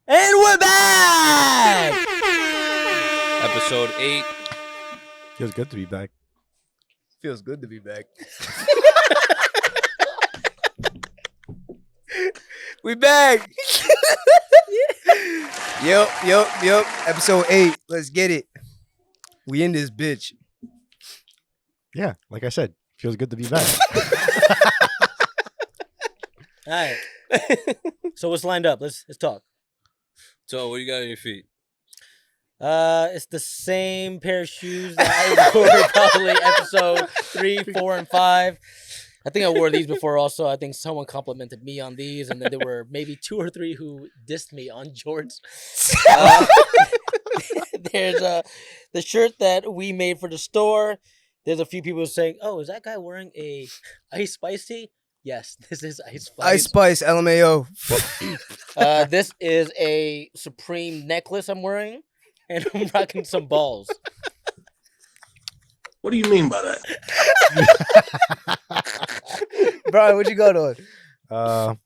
And we're back! Episode 8. Feels good to be back. Feels good to be back. We back! Yep. Episode 8. Let's get it. We in this bitch. Yeah, like I said, feels good to be back. All right. So what's lined up? Let's talk. So, what do you got on your feet? It's the same pair of shoes that I recorded probably episode 3, 4, and 5. I think I wore these before also. I think someone complimented me on these, and then there were maybe 2 or 3 who dissed me on Jorts. There's the shirt that we made for the store. There's a few people saying, "Oh, is that guy wearing a Ice Spice tee?" Yes, this is Ice Spice. Ice Spice, LMAO. This is a Supreme necklace I'm wearing, and I'm rocking some balls. What do you mean by that? Brian, what you got on?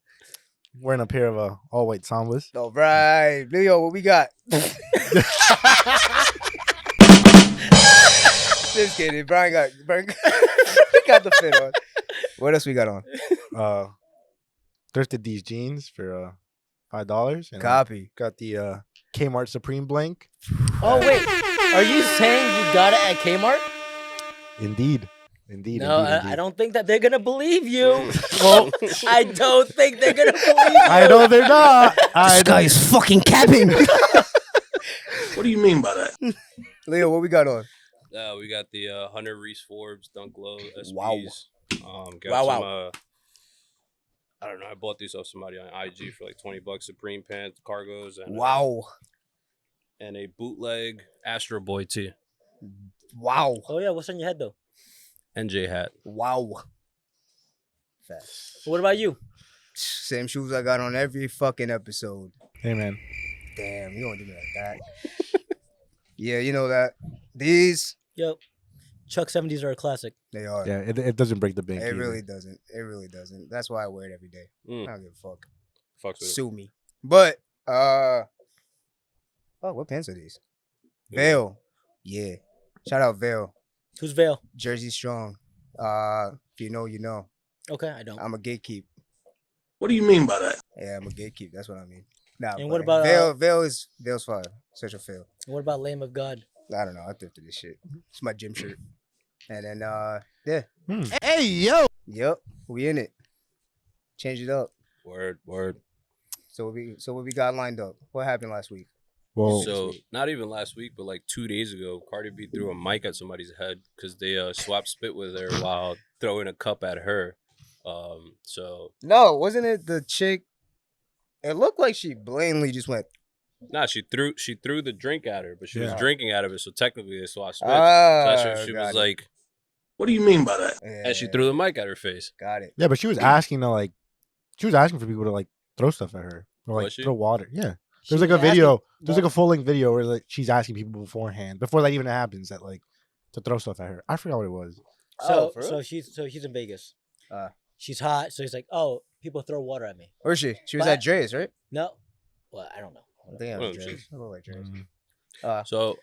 Wearing a pair of all white Sambas. All right. Leo, what we got? Just kidding. Brian got the fit on. What else we got on? Thrifted these jeans for $5. And Copy. got the Kmart Supreme blank. Oh wait, are you saying you got it at Kmart? Indeed. No, I don't think that they're gonna believe you. Well, I don't think they're gonna believe you. I know they're not. This guy is fucking capping. What do you mean by that? Leo, what we got on? We got the Hunter Reese Forbes Dunk Low SPs. Wow. Got Wow. some, I don't know. I bought these off somebody on IG for like $20. Supreme pants, cargos, and Wow. And a bootleg Astro Boy tee. Wow. Oh yeah, what's on your head though? NJ hat. Wow. Fast. What about you? Same shoes I got on every fucking episode. Hey, man. Damn, you don't do me like that. Yeah, you know that. These, Yo, Chuck 70s are a classic. they are. Yeah, it doesn't break the bank. It either. really doesn't. It really doesn't. That's why I wear it every day. I don't give a fuck. Fucks with it. Sue me. But, oh, what pants are these? Veil. Yeah. Shout out Veil. Who's Vale? Jersey Strong. If you know, you know. Okay, I don't. I'm a gatekeep. What do you mean by that? Yeah, I'm a gatekeep. That's what I mean. Nah, And but what about, Veil's fire. Such a fail. What about Lamb of God? I don't know. I thrifted this shit. It's my gym shirt. And then yeah. Hey, yo. Yep. We in it. Change it up. Word. So what we got lined up? What happened last week? Well, So, not even last week, but like 2 days ago, Cardi B threw a mic at somebody's head because they swapped spit with her while throwing a cup at her. So, No, wasn't it the chick? It looked like she blatantly just went. nah, she threw the drink at her, but she was Yeah. drinking out of it, so technically they swapped spit. Ah, so that's what she was got it. like, What do you mean by that? and she threw the mic at her face. Got it. yeah, but she was asking for people to like throw stuff at her or like Was she? throw water. Yeah. She There's like a was asking- video. There's like a full length video where like she's asking people beforehand, before that even happens, that like to throw stuff at her. I forgot what it was. So, for real? so she's in Vegas. Uh. She's hot, so he's like, "Oh, people throw water at me." Where's she? She was But- at Dre's, right? No, well, I don't know. I think I Oh, was Dre's. jeez. I look like Dre's. Mhm. So,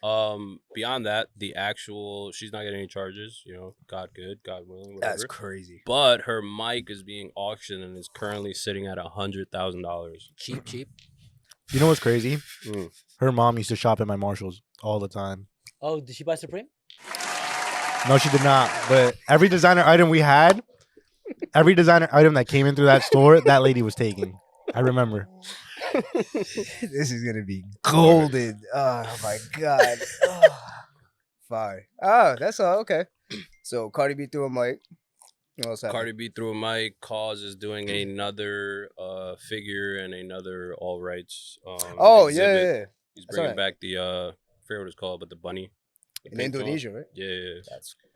beyond that, the actual, she's not getting any charges. You know, God good, God willing, whatever. That's crazy. But her mic is being auctioned and is currently sitting at $100,000. Cheap. You know what's crazy? Mm. Her mom used to shop at my Marshalls all the time. Oh, did she buy Supreme? No, she did not. But every designer item we had, every designer item that came in through that store, that lady was taking. I remember. This is gonna be golden. Oh my god. Fire. Oh, that's all. Okay. So Cardi B threw a mic. What else happened? Cardi B threw a mic. Kaws is doing another figure and another all rights. Oh exhibit. yeah. He's That's bringing right. back the I forget what it's called, but the bunny. The In pink one. Indonesia, right? Yeah.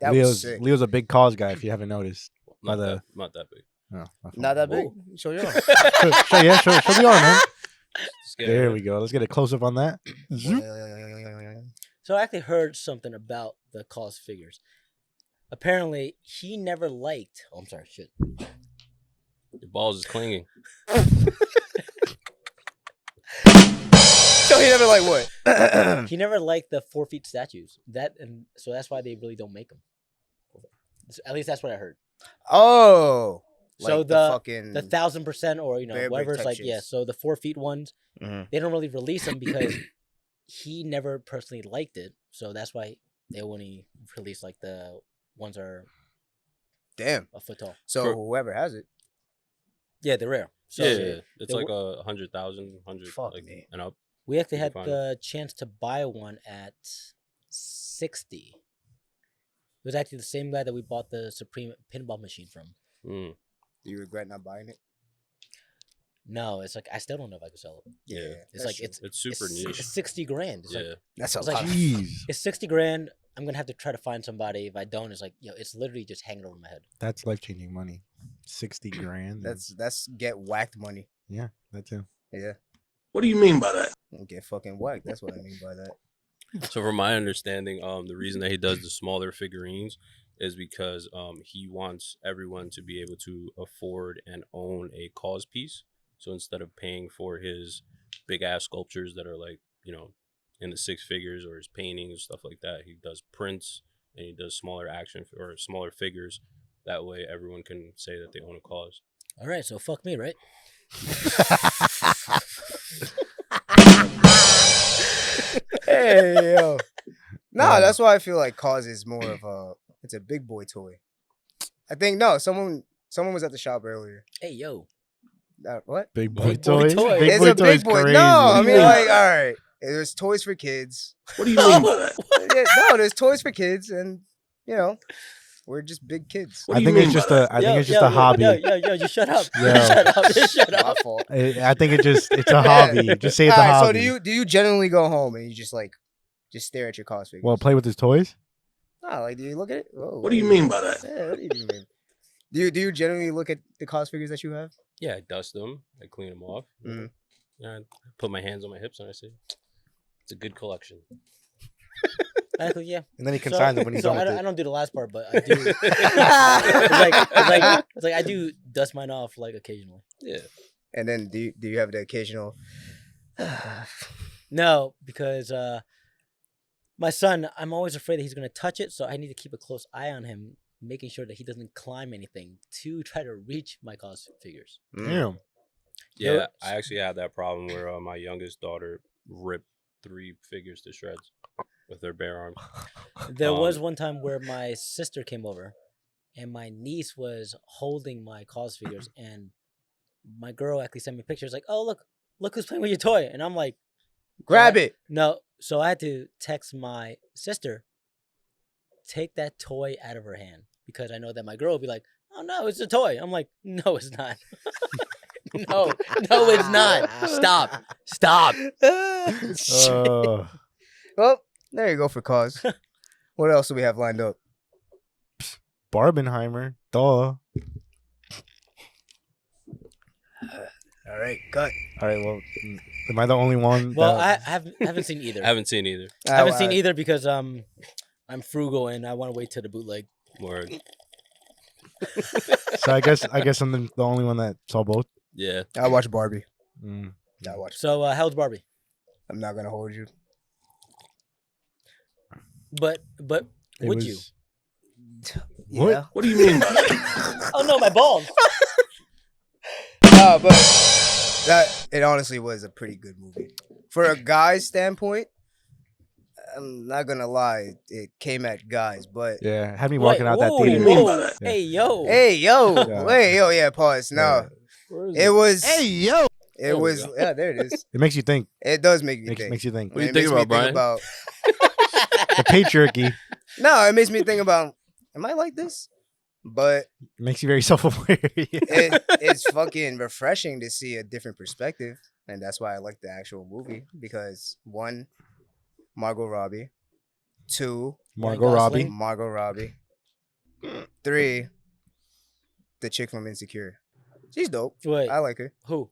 That was sick. Leo's a big cause guy, if you haven't noticed. Not, By the- not that big. No, my fault. Not that big. Show you off. show me on, man. Just get There it. we go. Let's get a close up on that. So I actually heard something about the Kaws figures. Apparently, he never liked. Oh, I'm sorry. Shit. Your balls is clinging. So he never like what? He never liked the 4 feet statues. So that's why they really don't make them. At least that's what I heard. Oh. So Like the fucking 1,000% or Bear Brick whatever's type like shits. so the 4 feet ones Mhm. they don't really release them because he never personally liked it. So that's why they only release like the ones that are Damn. a foot tall. So For- whoever has it, Yeah, they're rare. So yeah, it's they like were- 100,000, 100 Fuck like, me. and up. we actually You had can find the chance to buy one at 60. It was actually the same guy that we bought the Supreme pinball machine from. Mm, do you regret not buying it? No, it's like I still don't know if I could sell it. Yeah. It's that's like true. it's super it's, niche. It's 60 grand. It's Yeah, like That's a it's lot. like- Jeez, it's 60 grand. I'm gonna have to try to find somebody. If I don't, it's like it's literally just hanging over my head. that's life changing money. 60 grand. That's get whacked money. yeah, that's it. Yeah. What do you mean by that? Get fucking whacked. That's what I mean by that. So from my understanding, the reason that he does the smaller figurines is because he wants everyone to be able to afford and own a cause piece. So instead of paying for his big ass sculptures that are like, in the 6 figures or his paintings stuff like that, he does prints and he does smaller action or smaller figures. That way everyone can say that they own a cause. All right, so fuck me, right? Hey yo. No, Yeah. that's why I feel like Cause is more of it's a big boy toy. I think someone was at the shop earlier. Hey yo, What? Big boy Big boy toys. toy. Big It's boy a big toys boy. crazy. No, I mean Yeah. like all right. There's toys for kids. What do you mean by that? Yeah, no, there's toys for kids, and we're just big kids. What I do you think mean it's just by a. that? I think it's just a hobby. Yo, you shut up. Yo. Shut up. Just shut My up. fault. I think it's a hobby. Just say it's a Alright, hobby. so do you generally go home and you just stare at your cause figures? Well, play with his toys. No, like do you look at it? Whoa, What do you wait. mean by that? Yeah, what do you mean? Do you generally look at the cause figures that you have? Yeah, I dust them, I clean them off. Mhm. Yeah, I put my hands on my hips and I say, it's a good collection. Actually, yeah. And then he consigns them when he's so done with I it. don't do the last part, but I do. it's like I do dust mine off like occasionally. Yeah. And then do you have the occasional? No, because my son, I'm always afraid that he's gonna touch it, so I need to keep a close eye on him, making sure that he doesn't climb anything to try to reach my cause figures. Damn. Yeah, There- I actually had that problem where my youngest daughter ripped 3 figures to shreds with her bare arms. There was Um, one time where my sister came over, and my niece was holding my cause figures, and my girl actually sent me pictures like, "Oh look who's playing with your toy," and I'm like, Grab it. "No." So I had to text my sister, take that toy out of her hand because I know that my girl will be like, "Oh no, it's a toy." I'm like, "No, it's not." No, it's not. Stop. Well, there you go for cause. What else do we have lined up? Barbieheimer. Duh. All right, cut. All right. Well, am I the only one? Well, I that- haven't seen either. I haven't seen either. I haven't seen either because I'm frugal and I want to wait till the bootleg. More, So I guess I'm the only one that saw both. yeah. I watch Barbie. Mm. I watch. So how's Barbie? I'm not gonna hold you. But It would was- you? What? Yeah. What do you mean by that? Oh no, my balls. No, but it honestly was a pretty good movie. For a guy's standpoint, I'm not gonna lie, it came at guys, but Yeah, had me walking out that whoa, What do you theater. mean whoa, by that? Hey yo. hey yo, Yeah. wait, yo, yeah, pause. No, Where is it was. yo! It There we was. go. Yeah, there it is. It makes you think. It does make me Makes, think. makes you think. What do you It think makes me about, Brian? The patriarchy No, it makes me think about. Am I like this? But makes you very self-aware. it's fucking refreshing to see a different perspective, and that's why I like the actual movie because 1, Margot Robbie, 2, Margot Ryan Robbie. Gosling. Margot Robbie, 3, the chick from Insecure. She's dope. Wait, I like her. who?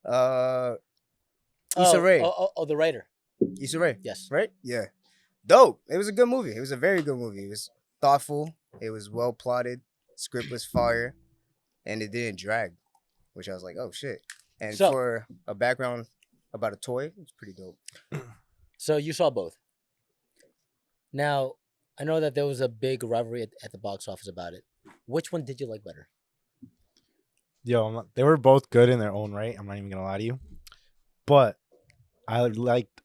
Issa Rae. Oh, the writer. Issa Rae, Yes. right? Yeah, dope. It was a good movie. It was a very good movie. It was thoughtful. It was well plotted. Script was fire, and it didn't drag, which I was like, oh shit. And So- for a background about a toy. It's pretty dope. So you saw both. Now, I know that there was a big rivalry at the box office about it. Which one did you like better? Yo, they were both good in their own right. I'm not even gonna lie to you, but I liked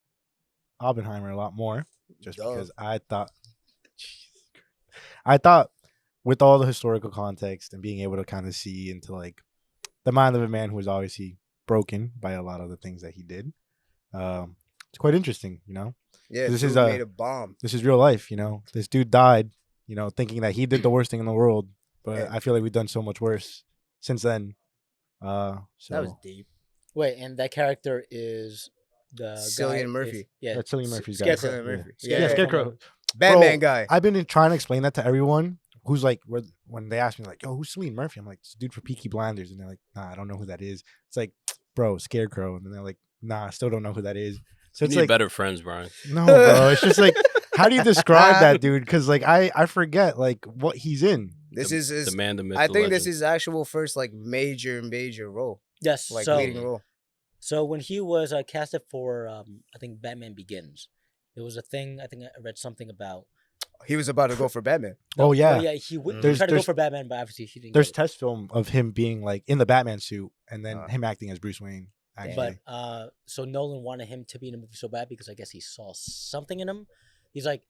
Oppenheimer a lot more, just Duh. because I thought with all the historical context and being able to kind of see into like the mind of a man who was obviously broken by a lot of the things that he did, it's quite interesting, you know. Yeah, This this is is made a bomb. This is real life, you know. This dude died, you know, thinking that he did the worst thing in the world, but Yeah. I feel like we've done so much worse since then. That was So deep. Wait, and that character is the Cillian guy Murphy. yeah, that's Cillian Murphy's guy. Scarecrow. Cillian Murphy. Yeah. Yeah, Scarecrow. Scarecrow. Batman Bro, guy. I've been trying to explain that to everyone who's like, when they ask me like, "Yo, who's Cillian Murphy?" I'm like, "It's a dude for Peaky Blinders," and they're like, "Nah, I don't know who that is." It's like, bro, Scarecrow, and then they're like, "Nah, I still don't know who that is." So You it's need like, better friends, Brian. no, bro. It's just like, how do you describe that dude? Because like, I forget like what he's in. This The- is his, the man, the myth, I the think this legend. is actual first like major role, Yes. like so leading role. So when he was casted for, I think Batman Begins, there was a thing. I think I read something about. He was about to go for Batman. Oh yeah, yeah. He would There's- try to go there's- for Batman, but obviously he didn't. there's get it. test film of him being like in the Batman suit, and then Uh. him acting as Bruce Wayne. Actually, But so Nolan wanted him to be in the movie so bad because I guess he saw something in him. He's like,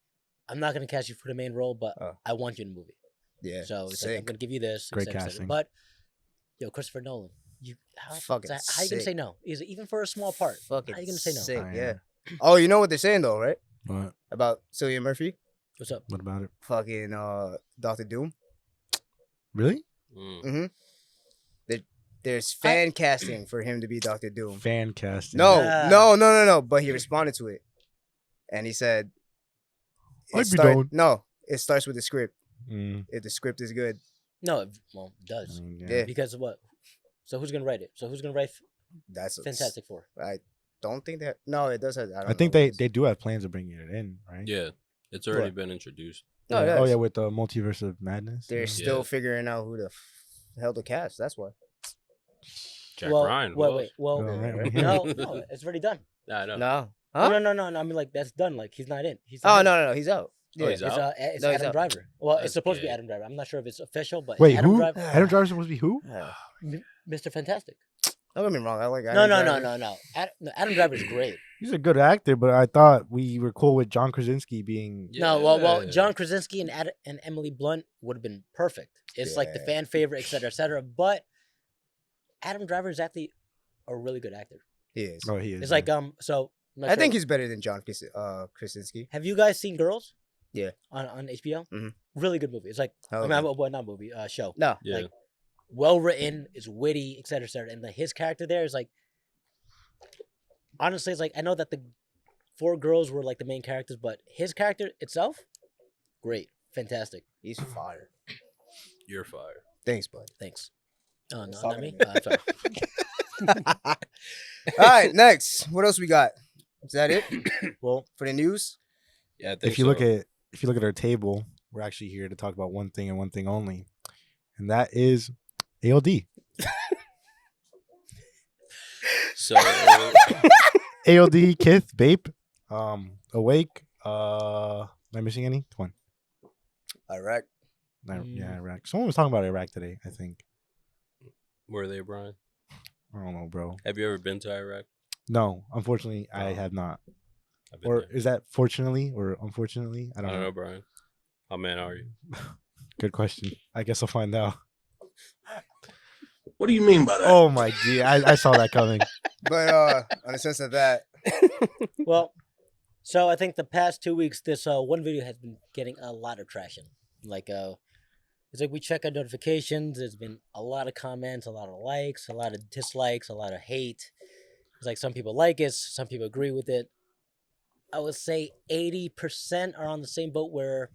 I'm not gonna cast you for the main role, but I want you in the movie. Yeah. So it's like, I'm sick. gonna give you this. Great et cetera, et cetera. casting. But how Christopher Nolan, how Fucking you gonna say sick. no? Even for a small part? Fucking how you gonna say no? sick, I yeah. am. Oh, you know what they're saying though, right? What? About Cillian Murphy, What's up? What about it? fucking Doctor Doom. Really? Mm. Mm-hmm. There's fan casting for him to be Doctor Doom. Fan casting. No, Ah. no. But he responded to it, and he said, I'd be down. "No, it starts with the script. Mm, If the script is good, No, it I does mean, Yeah. because of what? So who's gonna write it? So who's gonna write that's Fantastic Four? I don't think that. No, it does have. I, don't I think know they what it they is. do have plans of bringing it in, right? Yeah, it's already What? been introduced. No, it Yeah. Oh does. yeah, with the multiverse of madness. They're yeah. still Yeah. figuring out who the hell to cast. That's why. Jack well, Ryan. who wait, else? wait. Well, All right, right. well, no, it's already done. Nah, I know. No. Huh? Huh? No. I mean, like that's done. Like he's not in. He's Oh not in. no, he's out. Oh, he's It's, out? it's No, he's Adam out. Driver. Well, it's That's supposed to be gay. Adam Driver. I'm not sure if it's official, but Wait, Adam who? Driver, Adam Driver's supposed to be who? Mr. Fantastic. Don't get me wrong. I like. No. Adam Driver. No, Adam Driver's great. He's a good actor, but I thought we were cool with John Krasinski being. No, well, Yeah. John Krasinski and Emily Blunt would have been perfect. It's like the Yeah. fan favorite, et cetera. But Adam Driver is actually a really good actor. He is. Oh, he is. It's yeah. like So I'm not I think sure- he's better than John Krasinski. Have you guys seen Girls? Yeah. On HBO. Mhm. Really good movie. It's like Hell I yeah. mean, well, not movie, show. No. Yeah. Like, well written, it's witty, et cetera, and his character there is like, honestly, it's like I know that the four girls were like the main characters, but his character itself, great, fantastic. He's fire. You're fired. Thanks, bud. Thanks. Oh no, Fuck not me. me. I'm sorry. All right, next. What else we got? Is that it well, for the news? Yeah, I think if you so. look at our table, we're actually here to talk about one thing and one thing only, and that is ALD. So, ALD, Kith, Bape, Awake. Am I missing any? One. Iraq. Yeah, Iraq. Someone was talking about Iraq today, I think. were they, Brian? I don't know, bro. Have you ever been to Iraq? No, unfortunately, I Oh. have not. I've been Or there. is that fortunately or unfortunately? I I don't don't know. know, Brian. How man are you? Good question. I guess I'll find out. What do you mean by that? Oh my G, I saw that coming. But on the sense of that, Well, so I think the past 2 weeks, this one video has been getting a lot of traction. Like, it's like we check our notifications. There's been a lot of comments, a lot of likes, a lot of dislikes, a lot of hate. It's like some people like it, some people agree with it. I would say 80% are on the same boat where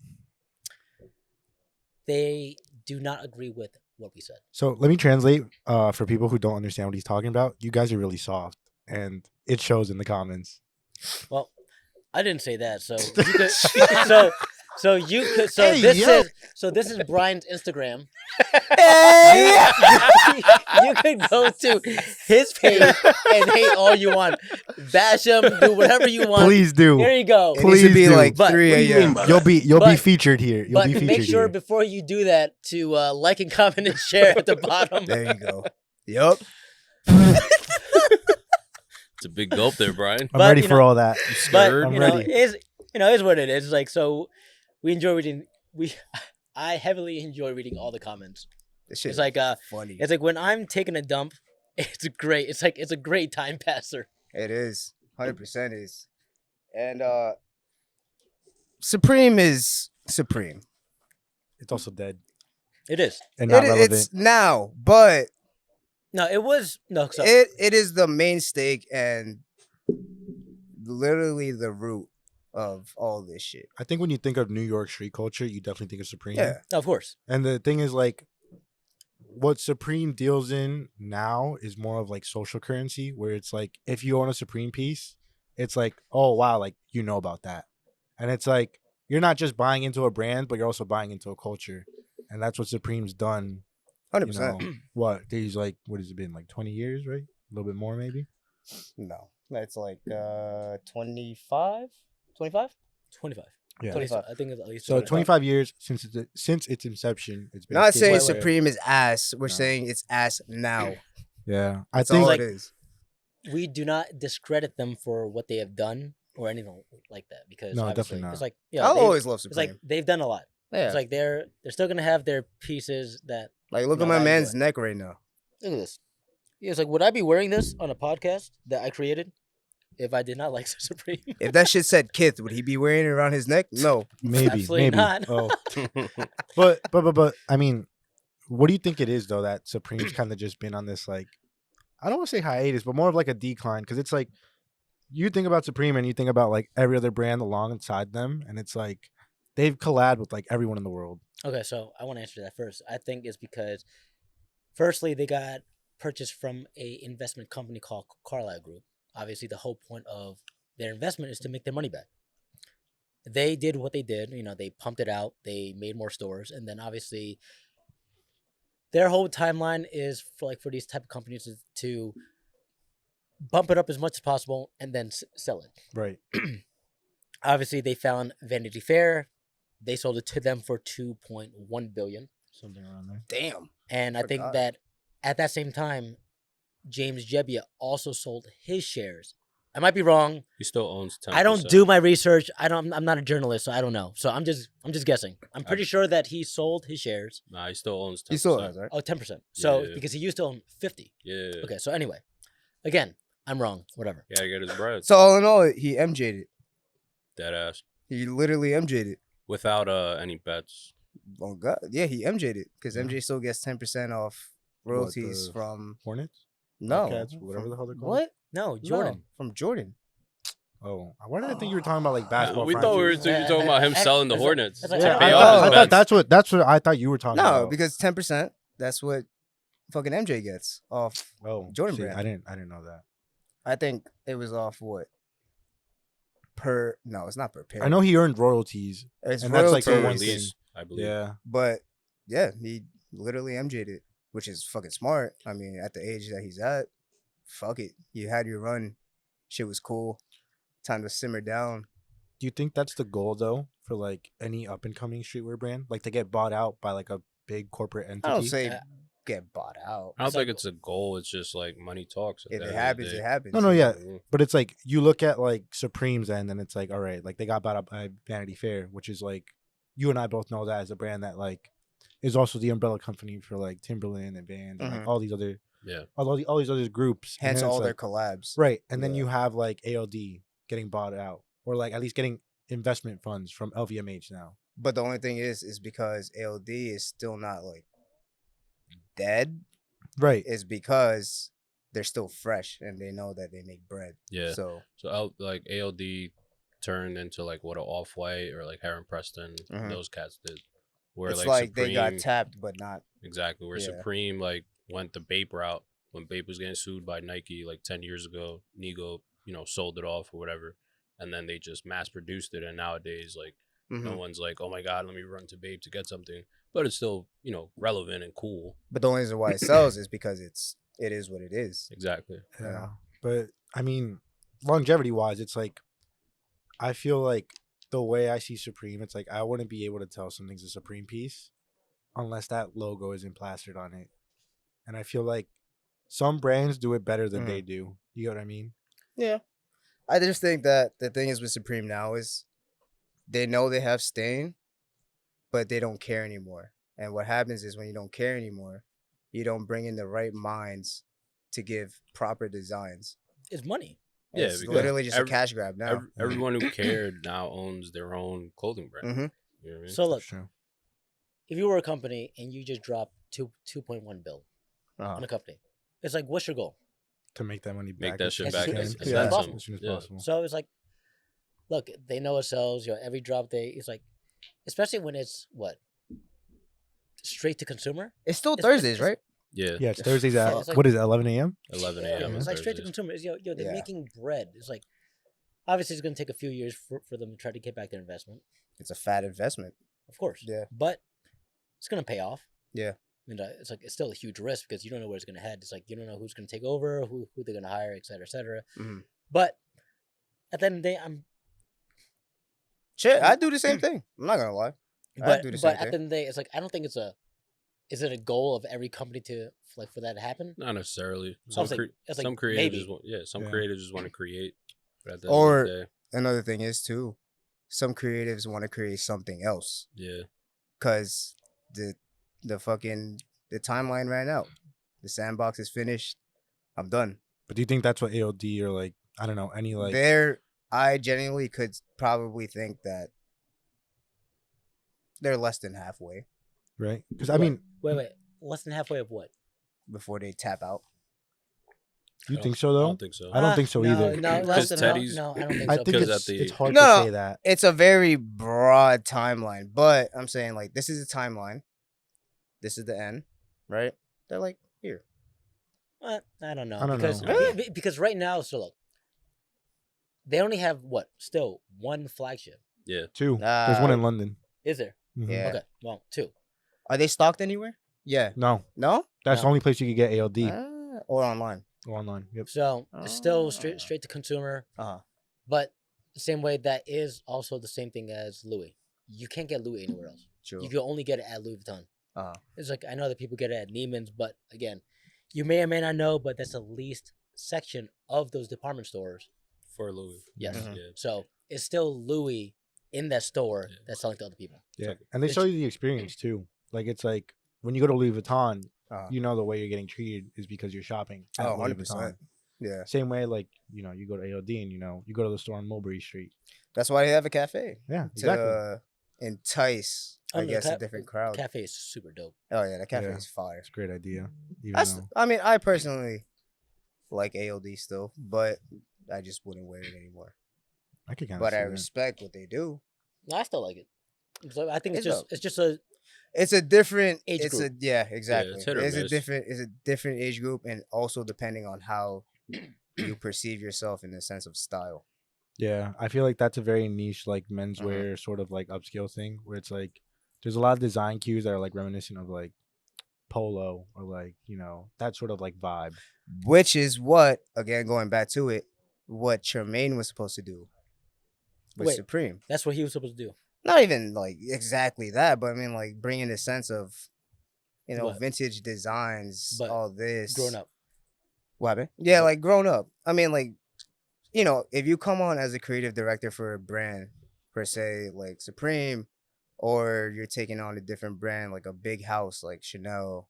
they do not agree with what we said. So let me translate for people who don't understand what he's talking about. You guys are really soft, and it shows in the comments. Well, I didn't say that, so you could, so So you could. So Hey, this yo. is. So this is Brian's Instagram. Hey! You could go to his page and hate all you want, bash him, do whatever you want. Please do. Here you go. It needs to Please be do. like But- 3 What do you a.m. mean by You'll that? be be But- featured here. You'll But be featured make sure here. before you do that to like and comment and share at the bottom. There you go. Yup. It's a big gulp there, Brian. I'm But, ready you for know- all that. You But scared? I'm you know, ready. is what it is. Like, so we enjoy reading. I heavily enjoy reading all the comments. This shit It's like funny. it's like when I'm taking a dump. It's great. It's like it's a great time passer. It is. 100% is. And Supreme is Supreme. It's also dead It is. and not relevant. It's now, but No, it was no. So it is the main stake and literally the root of all this shit. I think when you think of New York street culture, you definitely think of Supreme. Yeah. of course. And the thing is, like, what Supreme deals in now is more of like social currency, where it's like if you own a Supreme piece, it's like, oh wow, like you know about that, and it's like you're not just buying into a brand, but you're also buying into a culture, and that's what Supreme's done. 100%. You know, what these like, what has it been, like 20 years, right? A little bit more, maybe. No. That's like 25? 25? 25. Yeah. 25. I think it's at least So 25 years since its inception. It's been Not stable. saying wait. Supreme is ass. We're No. saying it's ass now. Yeah, I That's think all like- it is. We do not discredit them for what they have done or anything like that because No, obviously definitely not. it's like yeah, I'll they- always love it's Supreme. like they've done a lot. yeah. It's like they're still gonna have their pieces that Like, look No, at my I man's enjoy neck right now. look at this. Yeah, it's like would I be wearing this on a podcast that I created if I did not like Supreme? If that shit said Kith, would he be wearing it around his neck? No. maybe, Absolutely maybe. not. Oh, but I mean, what do you think it is though that Supreme's kind of just been on this, like, I don't want to say hiatus, but more of like a decline, because it's like you think about Supreme and you think about like every other brand alongside them, and it's like they've collabed with like everyone in the world. Okay, so I want to answer that first. I think it's because firstly they got purchased from a investment company called Carlyle Group. Obviously, the whole point of their investment is to make their money back. They did what they did. You know, they pumped it out. They made more stores, and then obviously, their whole timeline is for these type of companies to bump it up as much as possible and then sell it. Right. Obviously, they found Vanity Fair. They sold it to them for $2.1 billion. Something around there. Damn. And I think Forgot. that at that same time, James Jebbia also sold his shares. I might be wrong. He still owns 10%. I don't do my research. I'm not a journalist, so I don't know. So I'm just guessing. I'm pretty sure that he sold his shares. Nah, he still owns 10%. He still has, right? Oh, 10%. So Yeah. because he used to own 50. Yeah. Okay, so anyway. Again, I'm wrong. Whatever. Yeah, I get his bread. So all in all, he MJ'd it. Dead ass. He literally MJ'd it. Without any bets. Oh God, yeah, he MJ'd it because MJ still gets 10% off royalties the from Hornets? no, Cats, whatever the hell they're called? what? No, No, Jordan. from Jordan. Oh, why did I think you were talking about like basketball? We thought we were franchises? talking about him I- selling the it's like- Hornets. it's like- to Yeah, I pay I off thought, his I bets. thought that's what I thought you were talking No, about. because 10%. That's what fucking MJ gets off. oh, Jordan shit, brand. I didn't know that. I think it was off what per. No, it's not per pair. I know he earned royalties. it's and that's like Per the one royalties, thing. release, I believe. Yeah, but yeah, he literally MJ'd it, which is fucking smart. I mean, at the age that he's at, fuck it. You had your run. Shit was cool. Time to simmer down. do you think that's the goal though for like any up and coming streetwear brand, like to get bought out by like a big corporate entity? I don't say Uh, get bought out. I don't It's think like- it's a goal. It's just like money talks. at If the it end of the happens, day. it happens. No, yeah. Mhm. But it's like you look at like Supreme's end, and it's like, all right, like they got bought up by Vanity Fair, which is like you and I both know that as a brand that like is also the umbrella company for like Timberland and Vans and like Mhm. all these other Yeah. all these other groups. And Hence then it's all their like- collabs. right, and then Yeah. you have like ALD getting bought out, or like at least getting investment funds from LVMH now. But the only thing is because ALD is still not like dead. Right. Is because they're still fresh and they know that they make bread. Yeah. So Like ALD turned into like what a Off White or like Heron Preston, Mhm. those cats did. Where it's like they got Supreme- tapped, but not. Exactly. Where Yeah. Supreme like went the Bape route when Bape was getting sued by Nike like 10 years ago. Nego, sold it off or whatever. And then they just mass produced it. And nowadays, like No Mhm. one's like, oh my god, let me run to Babe to get something. But it's still, relevant and cool. But the only reason why it sells is because it is what it is. Exactly. Yeah. But I mean, longevity wise, it's like I feel like the way I see Supreme, it's like I wouldn't be able to tell something's a Supreme piece unless that logo isn't plastered on it. And I feel like some brands do it better than they do. You know what I mean? Yeah. I just think that the thing is with Supreme now is they know they have stain, but they don't care anymore. And what happens is when you don't care anymore, you don't bring in the right minds to give proper designs. It's money. Yeah, It's because literally just a cash grab now. Everyone who cared now owns their own clothing brand. Mm-hmm. You know what I mean? So look, That's true. if you were a company and you just dropped 2.1 bill on a company, it's like, what's your goal? To make that money Make back. that as shit soon as back you as can. soon Yeah, as as possible. soon as Yeah. possible. So it's like, look, they know it sells. Every drop it's like, especially when it's what straight to consumer. It's still It's- Thursdays, it's- right? Yeah. Yeah, it's Thursdays at It's like- what is it, 11 a.m.? 11 Yeah, a.m. It's on like straight to Thursdays. consumer. They're Yeah. making bread. It's like, obviously, it's going to take a few years for them to try to get back their investment, It's a fat investment. of course. Yeah. But it's going to pay off. Yeah. And it's like it's still a huge risk because you don't know where it's going to head. It's like you don't know who's going to take over, who they're going to hire, et cetera, et cetera. Mhm. But at the end of the day, I'm. Shit, I do the same thing. I'm not gonna lie. I But, do the but same at the thing. end of the day, it's like I don't think it's a. Is it a goal of every company to for that to happen? Not necessarily. I Some, was like- I was like, some creatives maybe. just want, some Yeah. creatives just want to create. But at the end Or of the day, another thing is too, some creatives want to create something else yeah. because the fucking the timeline ran out. The sandbox is finished. I'm done. But do you think that's what AOD or like I don't know any like I genuinely could probably think that they're less than halfway right? Because I mean, Wait. Less than halfway of what? before they tap out. you I think so though? I don't think so. I don't think so no, either. No, Because less than Teddy's- no, I don't think I so. think because it's, at the- it's hard No. to say that. It's a very broad timeline, but I'm saying like this is a timeline. This is the end, right? They're like here. I don't know. I don't because, know. Because right now, so look, they only have what? Still one flagship. Yeah. Two. There's one in London. Is there? Mhm. Yeah. Okay. Well, two. Are they stocked anywhere? Yeah. No, No? that's the No. only place you could get AOD Or online. online. Yep. So it's still Ah. straight to consumer, Uh-huh. but the same way that is also the same thing as Louis. You can't get Louis anywhere else. True. You can only get it at Louis Vuitton. Uh-huh. It's like I know that people get it at Neiman's, but again, you may or may not know, but that's the least section of those department stores. For Louis. Yes. Mhm. Yeah. So it's still Louis in that store Yeah. that's selling to other people. Yeah, and they show you the experience too. Like it's like when you go to Louis Vuitton, Uh-huh. you know the way you're getting treated is because you're shopping at Oh, Louis 100%. Vuitton. Yeah. Same way, like you go to AOD and you go to the store on Mulberry Street. That's why they have a cafe. Yeah, To exactly. entice, I the guess, a different crowd. Cafe is super dope. Oh yeah, the cafe Yeah. is fire. It's a great idea. Even though, I mean, I personally like AOD still, but I just wouldn't wear it anymore. I could kind of. But I respect what they do. No, I still like it. So I think It's it's dope. just a It's a different Age it's group. a yeah, exactly. it's hit or it's a miss. different age group, and also depending on how you perceive yourself in the sense of style. yeah, I feel like that's a very niche, like menswear sort of like upscale thing, where it's like there's a lot of design cues that are like reminiscent of like polo or like that sort of like vibe. Which is what, again, going back to it, what Tremaine was supposed to do with Wait. Supreme. that's what he was supposed to do. Not even like exactly that, but I mean like bringing the sense of What? vintage designs, But all this Grown up. What happened? Yeah, like grown up. I mean, like, if you come on as a creative director for a brand, per se, like Supreme, or you're taking on a different brand, like a big house like Chanel,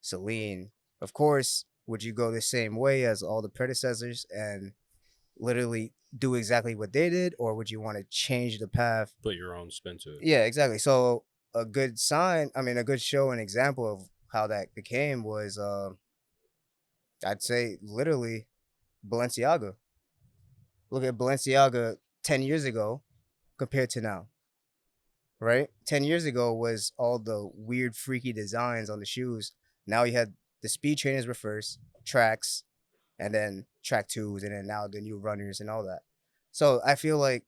Celine, of course, would you go the same way as all the predecessors and literally do exactly what they did, or would you want to change the path? Put your own spin to it. Yeah, exactly. So a good show and example of how that became was, I'd say literally Balenciaga. Look at Balenciaga 10 years ago compared to now. Right? 10 years ago was all the weird, freaky designs on the shoes. Now you had the speed trainers were first, tracks, and then track twos, and then now the new runners and all that. So I feel like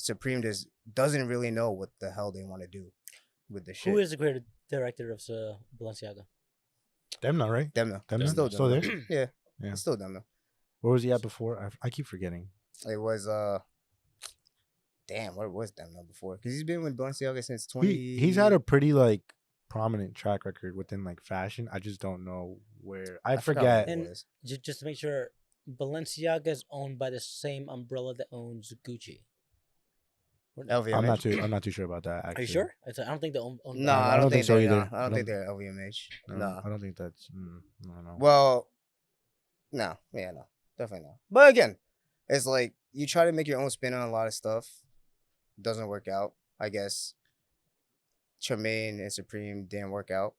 Supreme just doesn't really know what the hell they want to do with the shit. Who is the creative director of Balenciaga? Demna, right? Demna? Demna? Still Still Demna. there? Yeah, Yeah. it's still Demna. Where was he at before? I keep forgetting. It was damn, where was Demna before? Because he's been with Balenciaga since 20. He's had a pretty like prominent track record within like fashion. I just don't know where. I forgot forget. what it And was. just to make sure, Balenciaga is owned by the same umbrella that owns Gucci. LVMH. I'm not too sure about that. Actually. Are you sure? I don't think they own. No, I I don't don't think think so they're. either. No, I I don't think don't- they're LVMH. No, No. I don't think that's. I don't know. Well, no, yeah, no, definitely not. But again, it's like you try to make your own spin on a lot of stuff, doesn't work out. I guess Tremaine and Supreme didn't work out,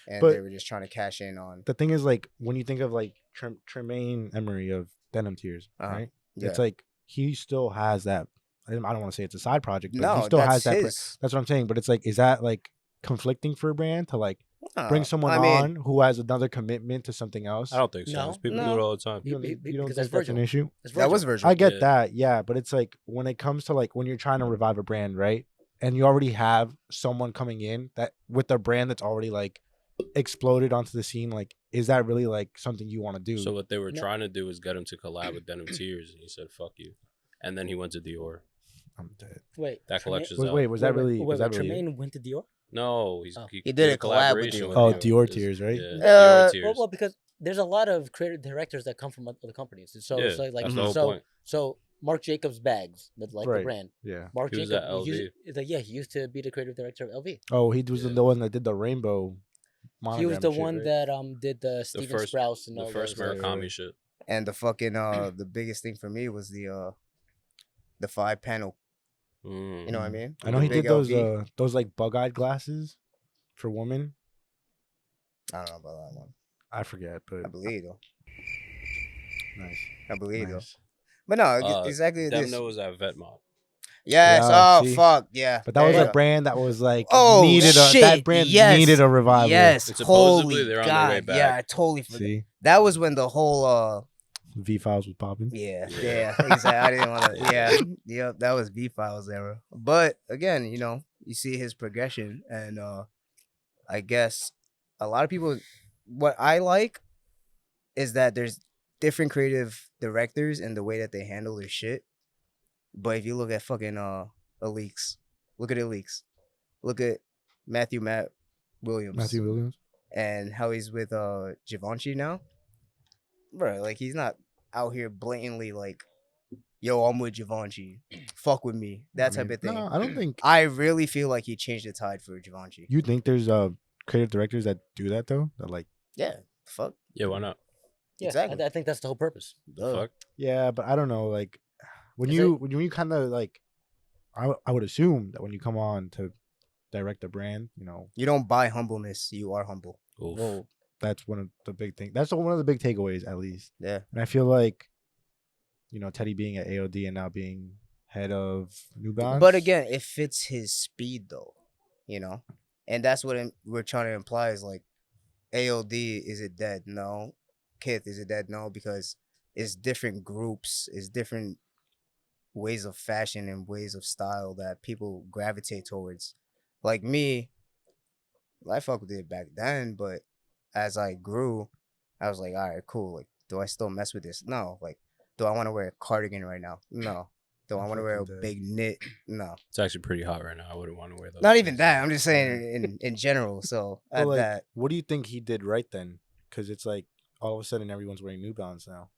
and But- they were just trying to cash in on. The thing is, like, when you think of like Tremaine Emery of Denim Tears, Uh-huh. right? Yeah. It's like he still has that. I don't want to say it's a side project, but No, he still that's has that. his. That's what I'm saying. But it's like, is that like conflicting for a brand to like bring Uh, someone I mean, on who has another commitment to something else? I don't think so. No. 'Cause people No. do it all the time. You don't, Be- think- be- you don't because think that's that's an Virgil. issue? It's that was Virgil. Virgil. I get Yeah. that, yeah, but it's like when it comes to like when you're trying to revive a brand, right? And you already have someone coming in that with a brand that's already like exploded onto the scene, like is that really like something you want to do? So what they were No. trying to do was get him to collab with Denim Tears, and he said, "Fuck you," and then he went to Dior. I'm dead. Wait, That Tremaine- collection's Wait, out. wait, was that really? Wait, was that really? Tremaine went to Dior? No, Oh. he He did a collab with collaboration Dior. Oh, Dior It's- Tears, right? Yeah, Uh, Dior Tears. Well, because there's a lot of creative directors that come from other companies. So yeah, it's like that's the whole so point. so Marc Jacobs bags, the Right. brand. Yeah. Marc He was Jacobs at LV. it's like, yeah, he used to be the creative director of LV. Oh, he was Yeah. the one that did the rainbow. He was monogram the shit, one right? that did the Steven first- Sprouse and The all first those. Right. Murakami shit. and the fucking the biggest thing for me was the 5-panel. Mm. You know what I mean? I know The he big did those LV. those like bug-eyed glasses for women. I don't know about that one. I forget, but I believe though. nice. I believe though. nice. But no, Uh, exactly this. Demno was at Vetmont. Yes. Yeah, Oh see? fuck. Yeah. But that There was you a go. brand that was like Oh needed a shit! that brand yes. needed a revival. Yes. And supposedly Holy they're on their way God. Yeah, back. I totally forgot. See, That was when the whole V Files was popping. yeah, Yeah. exactly. I didn't want to. Yeah. Yeah, yep. That was B Files era. But again, you see his progression, and I guess a lot of people. What I like is that there's different creative directors and the way that they handle their shit. But if you look at fucking Aleeks, look at Aleeks, look at Matt Williams, Matthew Williams. and how he's with Givenchy now, bro. Like he's not out here blatantly like, "Yo, I'm with Givenchy, fuck with me," that I type mean, of thing. No, I don't think I really feel like he changed the tide for Givenchy. you think there's creative directors that do that though. That like Yeah, fuck. Yeah, why not? Yeah, Exactly. I think that's the whole purpose. Duh. Fuck. yeah, but I don't know. Like when Is you when you kind of like, I would assume that when you come on to direct a brand, You don't buy humbleness; you are humble. Oof. well, that's one of the big things. That's one of the big takeaways, at least. Yeah. And I feel like, Teddy being at AOD and now being head of New Balance. But again, it fits his speed though, and that's what we're trying to imply is like, AOD, is it dead? No. Kith, is it dead? No, because it's different groups, it's different ways of fashion and ways of style that people gravitate towards. Like me, I fuck with it back then, but as I grew, I was like, all right, cool. Like, do I still mess with this? No. Like, do I want to wear a cardigan right now? No. Do I I'm want to wear a fucking dead. big knit? No. It's actually pretty hot right now. I wouldn't want to wear those. Not even that. I'm just saying in general. So But, at like, that, what do you think he did right then? Because it's like all of a sudden everyone's wearing New Balance now.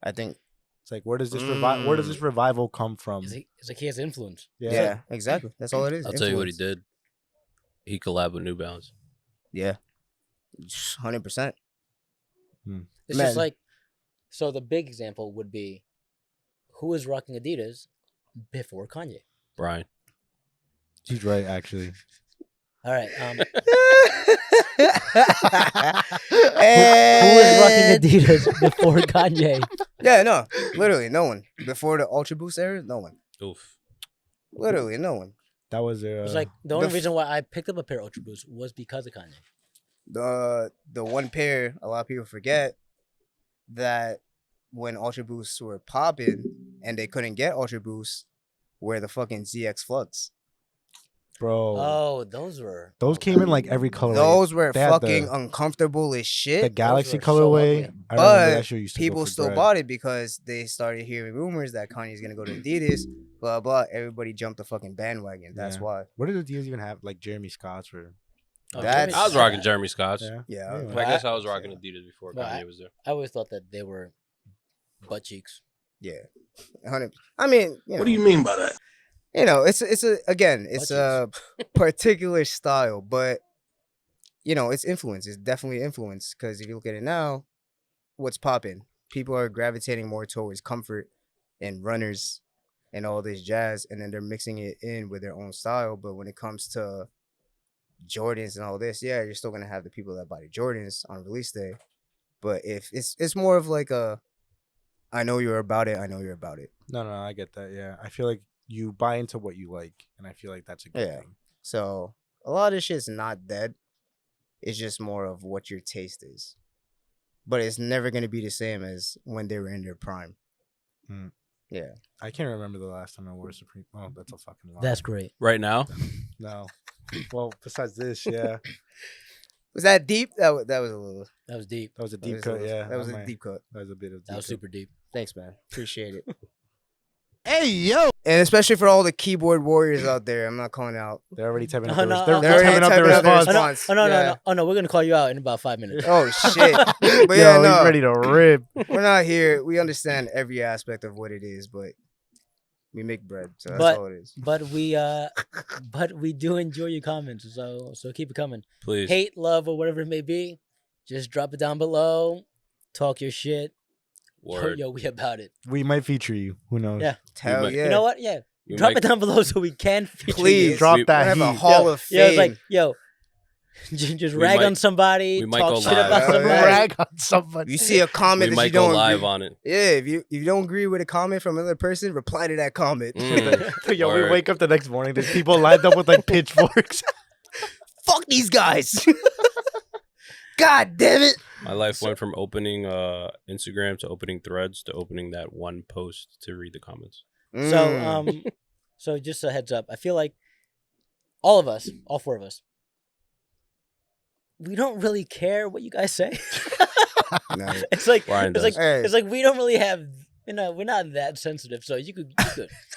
I think It's like where does this where does this revival come from? It's like he has influence. yeah, exactly. That's all it is. I'll tell you what he Influence. did. He collabed with New Balance. Yeah, 100%. It's Man. just like, so the big example would be, who was rocking Adidas before Kanye? Brian. He's right, actually. All right. Who was And- rocking Adidas before Kanye? Yeah, no, literally no one. Before the Ultra Boost era, no one. Oof. Literally no one. That was It was like the only f- reason why I picked up a pair of Ultra Boosts was because of Kanye. The one pair a lot of people forget that when Ultra Boosts were popping and they couldn't get Ultra Boosts, were the fucking ZX Flux. Bro. Oh, those were. Those came in like every colorway. Those were They had fucking uncomfortable as the shit. Galaxy were so colorway. ugly. I remember But that shit used to go people for still bread. bought it because they started hearing rumors that Kanye's gonna go to Adidas. Blah blah. Everybody jumped the fucking bandwagon. That's Yeah. why. What did Adidas even have? Like Jeremy Scott's or Oh, That's- I was rocking Jeremy Scott's. yeah. Yeah. Anyway. I guess I was rocking Adidas before Well, Kanye was there. I always thought that they were butt cheeks. Yeah. 100. I mean, What do you mean by that? You know, it's a particular style, but you know, it's influence. It's definitely influence because if you look at it now, what's popping? People are gravitating more towards comfort and runners and all this jazz, and then they're mixing it in with their own style. But when it comes to Jordans and all this, yeah, you're still gonna have the people that buy the Jordans on release day. But if it's more of like a, I know you're about it. I know you're about it. No, I get that. Yeah, I feel like you buy into what you like, and I feel like that's a good Yeah. thing. So a lot of this shit's not dead. It's just more of what your taste is. But it's never gonna be the same as when they were in their prime. Mm. Yeah. I can't remember the last time I wore a Supreme. Oh, that's a fucking lie. That's great. Right now, No. Well, besides this, yeah, Was that deep? That was a little. That was deep. that was a that deep was cut. little- Yeah, That was a might- deep cut. That was a bit of. That was deep cut. super deep. Thanks, man. Appreciate it. Hey yo, And especially for all the keyboard warriors out there, I'm not calling out. they're already typing up Oh, their. no, They're oh, They're typing already up their typing up their response. Oh no, Yeah. oh no, we're gonna call you out in about 5 minutes. Oh shit! But Yo, yeah, no, he's ready to rip. we're not here. We understand every aspect of what it is, but we make bread, so that's But- all it is. But we do enjoy your comments, so keep it coming. please. Hate, love, or whatever it may be, just drop it down below. Talk your shit. Word. Yo, we about it. We might feature you. Who knows? Yeah. Hell might- yeah! You know what? Yeah. We Drop might- it down below so we can feature Please you. Drop We- that We're gonna have a heat. hall of fame. Yeah, it's like, yo, just We rag might- on somebody, we might talk go shit live. about Hell somebody. yeah. Rag on somebody. You see a comment we that you might go don't live agree- on it. Yeah, if you don't agree with a comment from another person, reply to that comment. Mm. Yo, we Word. wake up the next morning. There's people lined up with like pitchforks. Fuck these guys. God damn it. My life went from opening Instagram to opening Threads to opening that one post to read the comments. Mm. So just a heads up. I feel like all of us, all four of us, we don't really care what you guys say. Nah. It's like Ryan it's like does. Hey. it's like we don't really have, you know, we're not that sensitive. So you could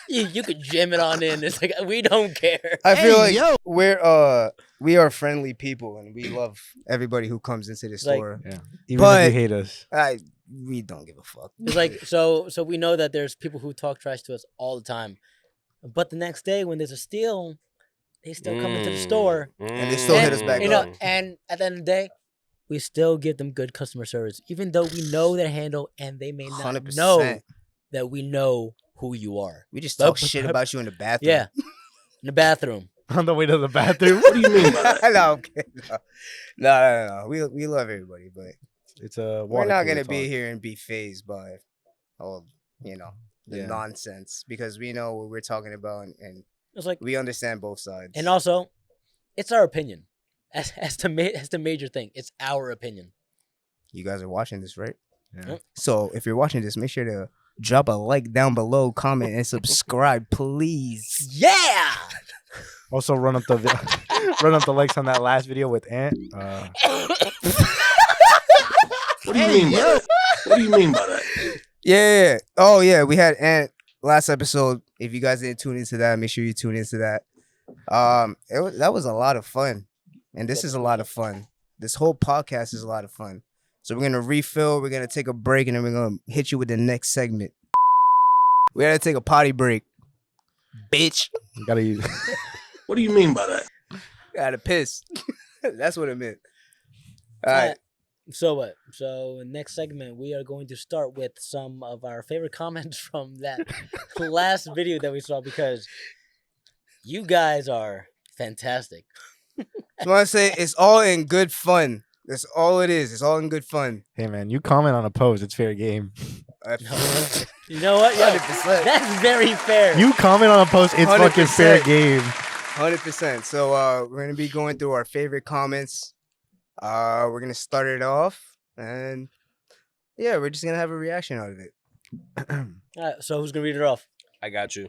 you could jam it on in. It's like we don't care. I feel Hey, like yo. we are friendly people and we love everybody who comes into the Like- store. Even But- if you hate us. We don't give a fuck. It's like so we know that there's people who talk trash to us all the time, but the next day when there's a steal, they still come into the store. And they still hit us back You know, up. and at the end of the day, we still give them good customer service, even though we know their handle and they may not 100%. know that we know who you are. We just But- talk shit about you in the bathroom. Yeah, in the bathroom. On the way to the bathroom. What do you mean by that? No, I'm kidding. No. We love everybody, but It's a. we're water not cooler gonna be talk. here and be phased by all the Yeah. nonsense because we know what we're talking about and It's like, we understand both sides. and also, it's our opinion. As the major thing, it's our opinion. you guys are watching this, right? Yeah. So if you're watching this, make sure to drop a like down below, comment, and subscribe, please. Yeah. Also, run up the run up the likes on that last video with Ant. What do you mean by that? What do you mean by that? Yeah. Oh yeah, we had Ant last episode. If you guys didn't tune into that, make sure you tune into that. That was a lot of fun, and this is a lot of fun. This whole podcast is a lot of fun. So we're gonna refill. We're gonna take a break, and then we're gonna hit you with the next segment. We gotta take a potty break, bitch. You gotta use. What do you mean by that? Gotta piss. That's what it meant. All right. So what? So next segment, we are going to start with some of our favorite comments from that last video that we saw because you guys are fantastic. Just want to say it's all in good fun. That's all it is. It's all in good fun. Hey man, you comment on a post, it's fair game. You know what? Yo, 100%. that's very fair. You comment on a post, it's fucking fair 100%. game. 100%. So we're gonna be going through our favorite comments. We're gonna start it off, and yeah, we're just gonna have a reaction out of it. All right, so who's gonna read it off? I got you.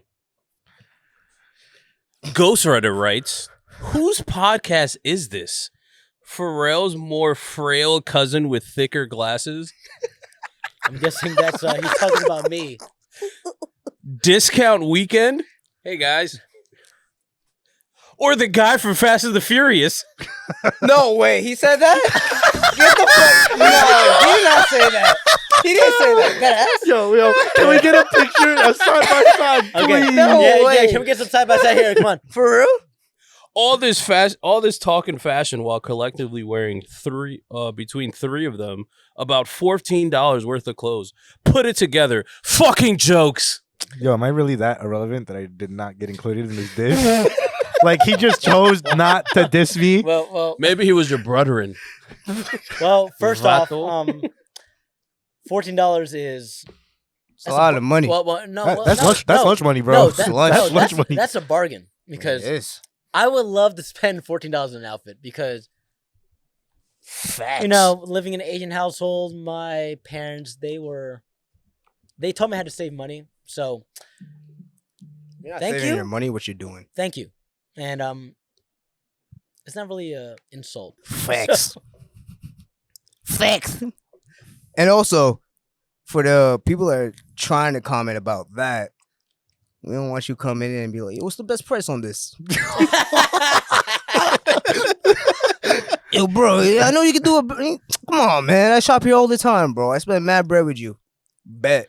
Ghostwriter writes, whose podcast is this? Pharrell's more frail cousin with thicker glasses? I'm guessing that's he's talking about me. Discount Weekend? Hey, guys. Or the guy from Fast and the Furious? No way, he said that? Get the fuck. No, he did not say that. He didn't say that. That ass. Yo, can we get a picture of side by side, Okay, please? No yeah, way. can we get some side by side here? Come on. For real? All this talk and fashion while collectively wearing between three of them about $14 worth of clothes. Put it together. Fucking jokes. Yo, am I really that irrelevant that I did not get included in this diss? Like, he just chose not to diss me? Well, Maybe he was your brethren. first off, Vato. $14 is It's a lot of money. Well, That's lunch money, bro. No, That's lunch lunch money. That's a bargain because It is. I would love to spend $14 on an outfit because Facts. living in an Asian household, my parents they told me I had to save money. So You're not thank saving you. your money. What you doing? thank you. And it's not really a insult. Facts. Facts. And also, for the people that are trying to comment about that, we don't want you coming in and be like, "Yo, what's the best price on this?" Yo, bro, I know you can do it. Come on, man. I shop here all the time, bro. I spend mad bread with you. Bet.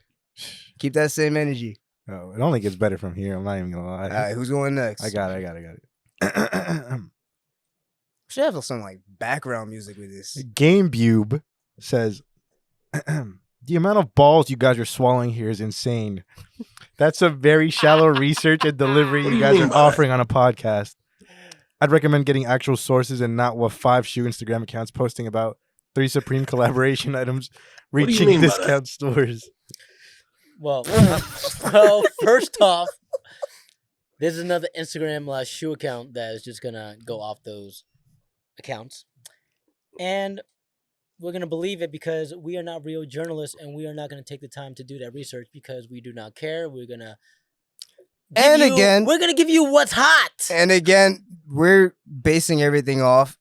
Keep that same energy. Oh, it only gets better from here. I'm not even gonna lie. All right, who's going next? I got it. Should have some like background music with this. Game Bube says, the amount of balls you guys are swallowing here is insane. That's some very shallow research and delivery you guys are offering on a podcast. I'd recommend getting actual sources and not what 5 shoe Instagram accounts posting about 3 Supreme collaboration items do you reaching mean by discount stores. Well, first off, there's another Instagram shoe account that is just gonna go off those accounts, and we're gonna believe it because we are not real journalists, and we are not gonna take the time to do that research because we do not care. We're gonna we're gonna give you what's hot. And again, we're basing everything off,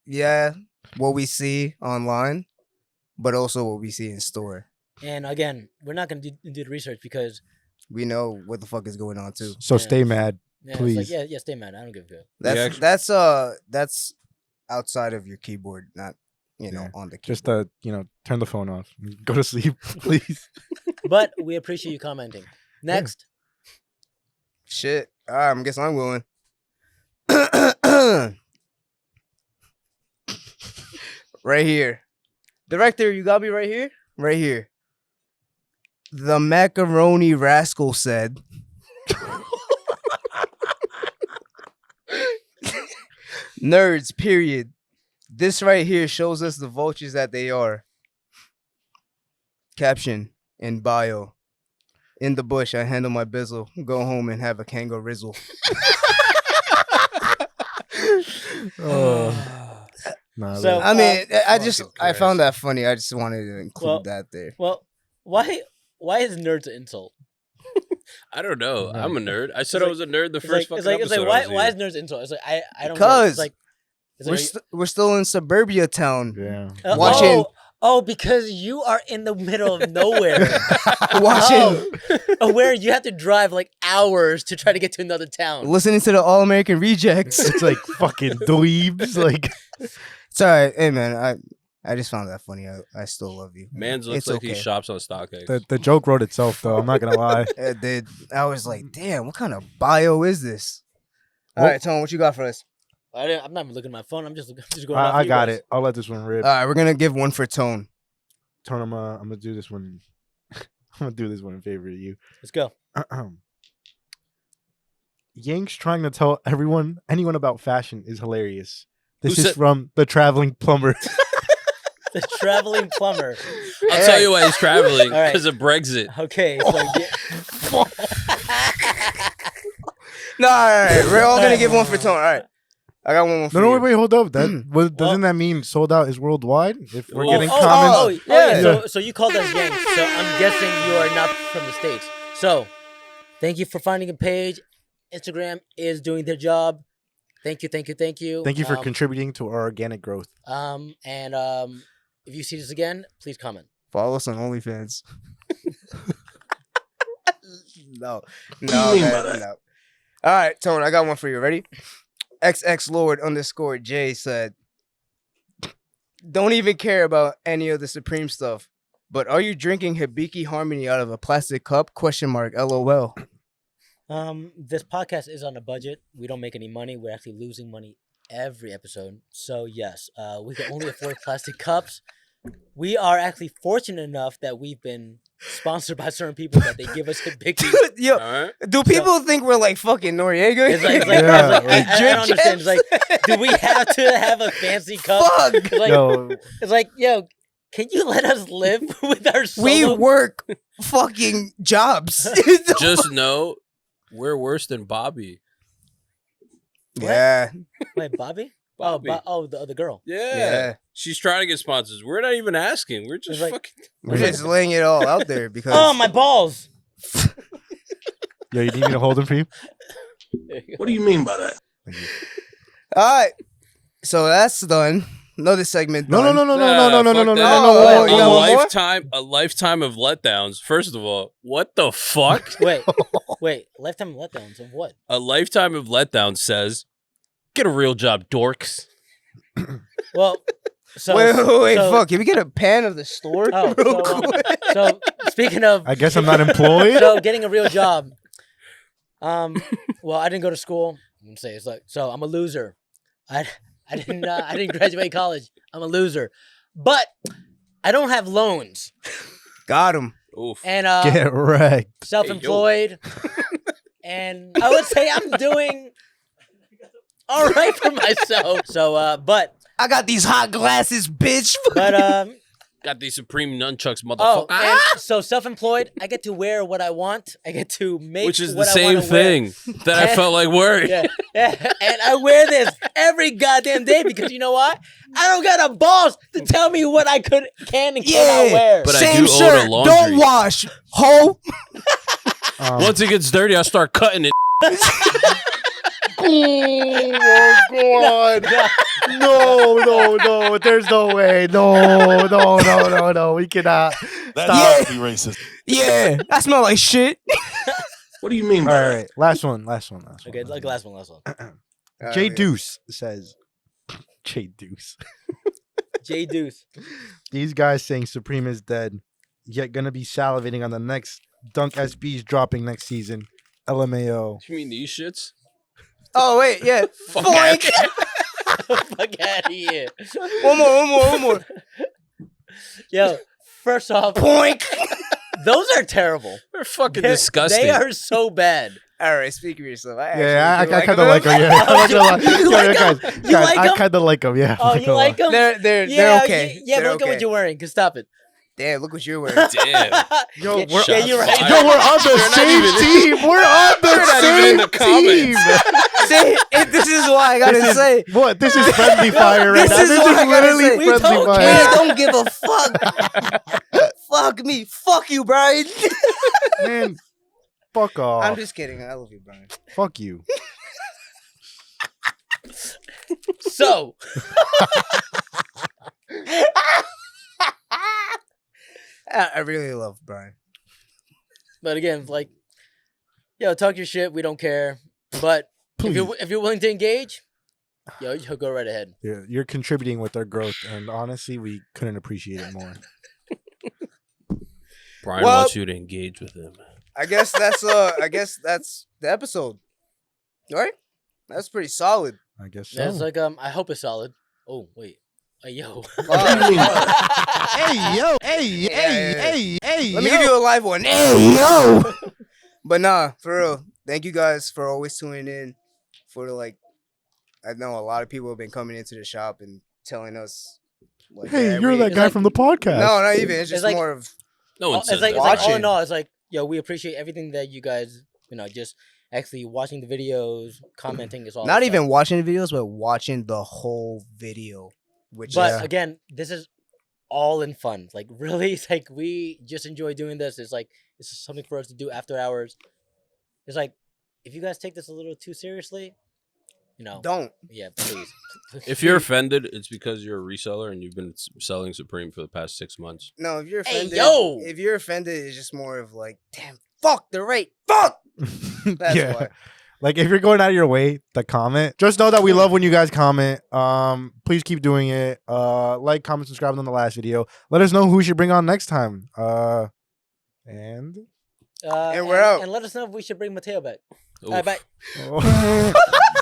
what we see online, but also what we see in store. And again, we're not gonna do the research because We know what the fuck is going on too. So Yeah. stay mad. it's Please. like, stay mad. I don't give a fuck. That's outside of your keyboard, not Yeah. on the keyboard. Just turn the phone off. Go to sleep, please. But we appreciate you commenting. Next, Shit. All right, I guess I'm going. Right here. Director, you got me right here? Right here. The macaroni rascal said. Nerds, period. This right here shows us the vultures that they are. Caption in bio. In the bush, I handle my bizzle. Go home and have a kangaroo. Nah, So- I mean, I fucking I Christ. found that funny. I just wanted to include Well, that there. well, why is nerds an insult? I don't know. Right. I'm a nerd. I said It's I was a nerd the It's first like, fucking it's like episode. why I is was nerds insult? It's like I don't get it. Because It's like We're still in suburbia town. yeah. watching- because you are in the middle of nowhere. Watching, Where you have to drive like hours to try to get to another town. listening to the All American Rejects. It's like fucking dweebs. Like, It's all right. Hey, man, I just found that funny. I still love you. Mans looks It's like okay. he shops on StockX. the joke wrote itself, though. I'm not gonna lie. It did. I was like, damn, what kind of bio is this? All Well- right, Tone, what you got for us? I'm not even looking at my phone. I'm just going. I got it. I'll let this one rip. All right, we're gonna give one for Tone. Turn I'm gonna do this one. I'm gonna do this one in favor of you. Let's go. Yanks trying to tell anyone about fashion is hilarious. This Who is said- from the traveling plumber. The traveling plumber. I'll tell you why he's traveling All right. because of Brexit. Okay. So No, all right, we're all gonna give one for Tone. All right, I got one more for No, you. wait, hold up. Doesn't that mean sold out is worldwide? If we're Well, getting comments, yeah. So you called us Yanks. So I'm guessing you are not from the States. So thank you for finding a page Instagram is doing their job. Thank you. Thank you for Um, contributing to our organic growth. if you see this again, please comment. Follow us on OnlyFans. No, do no, you mean by man, that? no. All right, Tone, I got one for you. Ready? XX_Lord_J said, "Don't even care about any of the Supreme stuff, but are you drinking Hibiki Harmony out of a plastic cup? LOL." This podcast is on a budget. We don't make any money. We're actually losing money every episode. So yes, we can only afford plastic cups. We are actually fortunate enough that we've been sponsored by certain people that they give us a big. Yo, All right. do people think we're like fucking Noriega? It's like, Yeah, I don't understand. It's like, do we have to have a fancy cup? Fuck. It's like, Yo, it's like, yo, can you let us live with our We solo? work fucking jobs. Just know we're worse than Bobby. Yeah, Wait, Bobby? Bobby. The girl. Yeah. Yeah. She's trying to get sponsors. We're not even asking. We're just like- fucking. we're just laying it all out there because. Oh, my balls. yo, you need me to hold him for you? What do you mean by that? Thank you. All right, so that's done. Another segment. No, done. no, no, no, Nah, no, no, no, no, fuck no, no, that. no, Oh, no, you got no. one more? A lifetime of letdowns. First of all, what the fuck? Wait. Lifetime letdowns of what? A lifetime of letdowns says, "Get a real job, dorks." Well, so wait, so- fuck. Can we get a pan of the store? Oh, real so, quick? so speaking of, I guess I'm not employed. so getting a real job. Well, I didn't go to school. I'm gonna say it's like, so I'm a loser. I didn't graduate college. I'm a loser, but I don't have loans Got him. Oof. and Get wrecked. self-employed, and I would say I'm doing all right for myself. So, but I got these hot glasses, bitch. Got these Supreme nunchucks, oh, motherfucker. and so self-employed, I get to wear what I want. I get to make Which is the what I same wanna wear. thing that I felt like wearing. Yeah, and I wear this every goddamn day because you know what? I don't got a balls to tell me what I can and cannot wear. But I Same do own a shirt. laundry. Don't wash, ho. Once it gets dirty, I start cutting it. Oh my god! No! There's no way! No! We cannot. That Stop. has to be racist. Yeah, I smell like shit. What do you mean All by that? right, last one. Okay, like last one. J Deuce says, J Deuce. J Deuce. These guys saying Supreme is dead, yet gonna be salivating on the next Dunk SBs dropping next season. LMAO. You mean these shits? Oh wait, yeah. Fuck Boink. Fuck out of here. One more. Yo, first off, Boink. those are terrible. They're fucking They're- disgusting. They are so bad. All right, speak for yourself. Yeah, I actually kind do of like them. Yeah, Oh, you like guys, them? You guys, like I them? kind of like them. Yeah. Oh, you like them? They're okay. Yeah, They're but look at okay. what you're wearing. Cause stop it. Damn, look what you're wearing. Damn. Yo, yeah, we're- yeah, you're right. Shots Yo, we're on the They're not same even- team. We're on the They're not even in same the team. See, this is why I gotta This say. is what? This is friendly fire right This now. is This what is I gotta literally say. We friendly don't fire. I don't give a fuck. Fuck me. Fuck you, Brian. Man, fuck off. I'm just kidding. I love you, Brian. Fuck you. So, I really love Brian. but again, like, yo, talk your shit. We don't care. But if you're willing to engage, yo, go right ahead. You're contributing with our growth, and honestly, we couldn't appreciate it more. Brian Well- wants you to engage with him. I guess that's the episode. All right? That's pretty solid. I guess so. Yeah, it's like I hope it's solid. Oh wait, yo. What do you mean by Hey, that? yo, hey. Let me give you a live one. Hey, yo. But nah, for real. Thank you guys for always tuning in. I know a lot of people have been coming into the shop and telling us. Like, Hey, yeah, you're we- that It's guy like- from the podcast. No, not even. It's It's just like- more of. No one It's says like, that. it's like all in Watching. all, it's like, yo, we appreciate everything that you guys, just actually watching the videos, commenting is all. Not that even stuff. watching the videos, but watching the whole video. Which But is. again, this is all in fun. Like really, it's like we just enjoy doing this. It's like it's something for us to do after hours. It's like if you guys take this a little too seriously, Don't. yeah, please. If you're offended, it's because you're a reseller and you've been selling Supreme for the past 6 months. No, if you're Hey, offended, yo! if you're offended, it's just more of like, damn, fuck, they're right, fuck. That's why. Like if you're going out of your way to comment, just know that we love when you guys comment. Please keep doing it. Like, comment, subscribe on the last video. Let us know who we should bring on next time. And And we're out. And let us know if we should bring Mateo back. All Oof. right, bye.